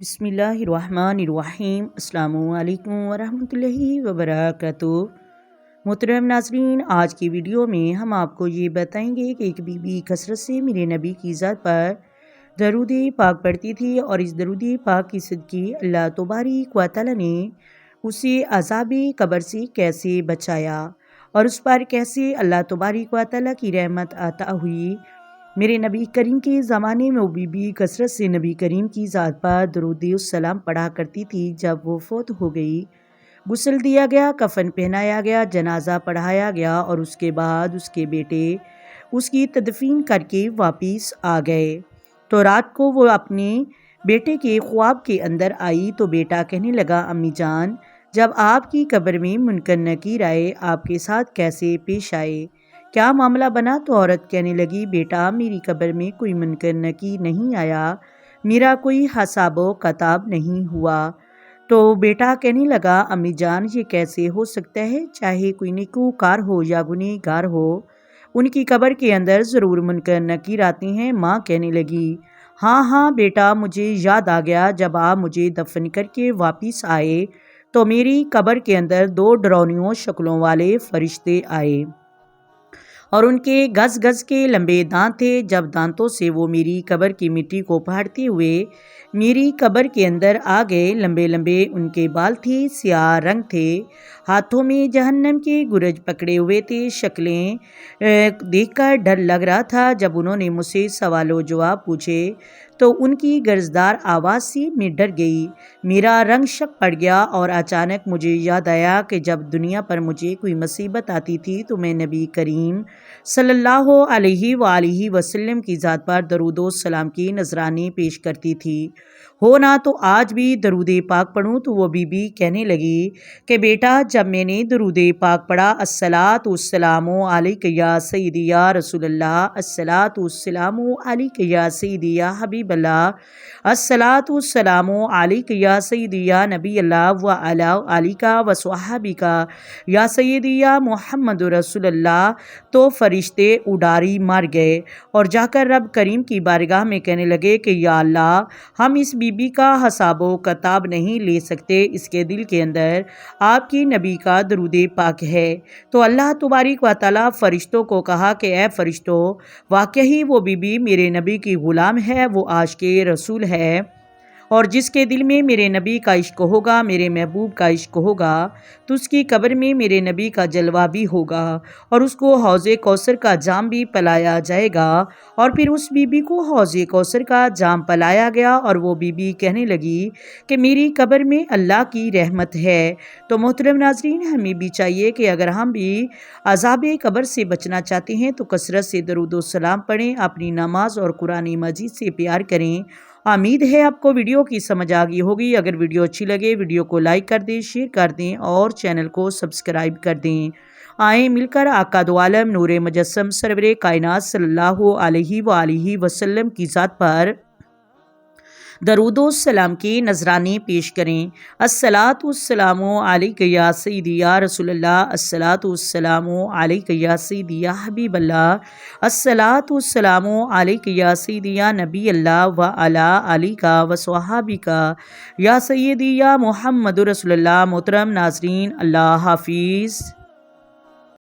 بسم اللہ الرحمن الرحیم۔ السلام علیکم ورحمۃ اللہ وبرکاتہ۔ محترم ناظرین، آج کی ویڈیو میں ہم آپ کو یہ بتائیں گے کہ ایک بی بی کثرت سے میرے نبی کی ذات پر درود پاک پڑھتی تھی، اور اس درود پاک کی صدقے اللہ تبارک و تعالی نے اسے عذاب قبر سے کیسے بچایا اور اس پر کیسے اللہ تبارک و تعالی کی رحمت عطا ہوئی۔ میرے نبی کریم کے زمانے میں وہ بی بی کثرت سے نبی کریم کی ذات پر درود السلام پڑھا کرتی تھی۔ جب وہ فوت ہو گئی، غسل دیا گیا، کفن پہنایا گیا، جنازہ پڑھایا گیا، اور اس کے بعد اس کے بیٹے اس کی تدفین کر کے واپس آ گئے۔ تو رات کو وہ اپنے بیٹے کے خواب کے اندر آئی تو بیٹا کہنے لگا، امی جان، جب آپ کی قبر میں منکر نکیر آئے، آپ کے ساتھ کیسے پیش آئے، کیا معاملہ بنا؟ تو عورت کہنے لگی، بیٹا میری قبر میں کوئی منکر نکیر نہیں آیا، میرا کوئی حساب و کتاب نہیں ہوا۔ تو بیٹا کہنے لگا، امی جان، یہ کیسے ہو سکتا ہے؟ چاہے کوئی نیکوکار ہو یا گنہگار ہو، ان کی قبر کے اندر ضرور منکر نکیر آتے ہیں۔ ماں کہنے لگی، ہاں بیٹا، مجھے یاد آ گیا، جب آپ مجھے دفن کر کے واپس آئے تو میری قبر کے اندر 2 ڈراؤنیوں شکلوں والے فرشتے آئے، اور ان کے گز گز کے لمبے دانت تھے۔ جب دانتوں سے وہ میری قبر کی مٹی کو پھاڑتے ہوئے میری قبر کے اندر آ گئے، لمبے لمبے ان کے بال تھے، سیاہ رنگ تھے، ہاتھوں میں جہنم کے گرج پکڑے ہوئے تھے۔ شکلیں دیکھ کر ڈر لگ رہا تھا۔ جب انہوں نے مجھ سے سوال و جواب پوچھے تو ان کی گرجدار آواز سے میں ڈر گئی، میرا رنگ شک پڑ گیا، اور اچانک مجھے یاد آیا کہ جب دنیا پر مجھے کوئی مصیبت آتی تھی تو میں نبی کریم صلی اللہ علیہ وآلہ وسلم کی ذات پر درود و سلام کی نذرانے پیش کرتی تھی۔ ہو نہ تو آج بھی درود پاک پڑھوں؟ تو وہ بی بی کہنے لگی کہ بیٹا، جب میں نے درود پاک پڑھا، الصلاۃ والسلام علیک یا سیدی یا رسول اللہ، الصلاۃ والسلام علیک یا سیدی یا حبیب اللہ، الصلاۃ والسلام علیک یا سیدی یا نبی اللہ وعلی آلک وصحبک یا سیدی یا محمد رسول اللہ، تو فرشتے اڈاری مار گئے اور جا کر رب کریم کی بارگاہ میں کہنے لگے کہ یا اللہ، ہم اس بی بی کا حساب و کتاب نہیں لے سکتے، اس کے دل کے اندر آپ کی نبی کا درود پاک ہے۔ تو اللہ تبارک و تعالی فرشتوں کو کہا کہ اے فرشتوں، واقعی وہ بی بی میرے نبی کی غلام ہے، وہ عاشق رسول ہے، اور جس کے دل میں میرے نبی کا عشق ہوگا، میرے محبوب کا عشق ہوگا، تو اس کی قبر میں میرے نبی کا جلوہ بھی ہوگا، اور اس کو حوض کوثر کا جام بھی پلایا جائے گا۔ اور پھر اس بی بی کو حوض کوثر کا جام پلایا گیا، اور وہ بی بی کہنے لگی کہ میری قبر میں اللہ کی رحمت ہے۔ تو محترم ناظرین، ہمیں بھی چاہیے کہ اگر ہم بھی عذاب قبر سے بچنا چاہتے ہیں تو کثرت سے درود و سلام پڑھیں، اپنی نماز اور قرآن مجید سے پیار کریں۔ امید ہے آپ کو ویڈیو کی سمجھ آ گئی ہوگی۔ اگر ویڈیو اچھی لگے، ویڈیو کو لائک کر دیں، شیئر کر دیں، اور چینل کو سبسکرائب کر دیں۔ آئیں مل کر آقا دو عالم نور مجسم سرور کائنات صلی اللہ علیہ وآلہ وسلم کی ذات پر درود و سلام کے نذرانے پیش کریں۔ الصلاۃ والسلام علیک یا سیدی یا رسول اللہ، الصلاۃ والسلام علیک یا سیدی یا حبیب اللہ، الصلاۃ والسلام علیک یا سیدی یا نبی اللہ وعلی آلک وصحبک یا سیدی یا محمد رسول اللہ۔ محترم ناظرین، اللہ حافظ۔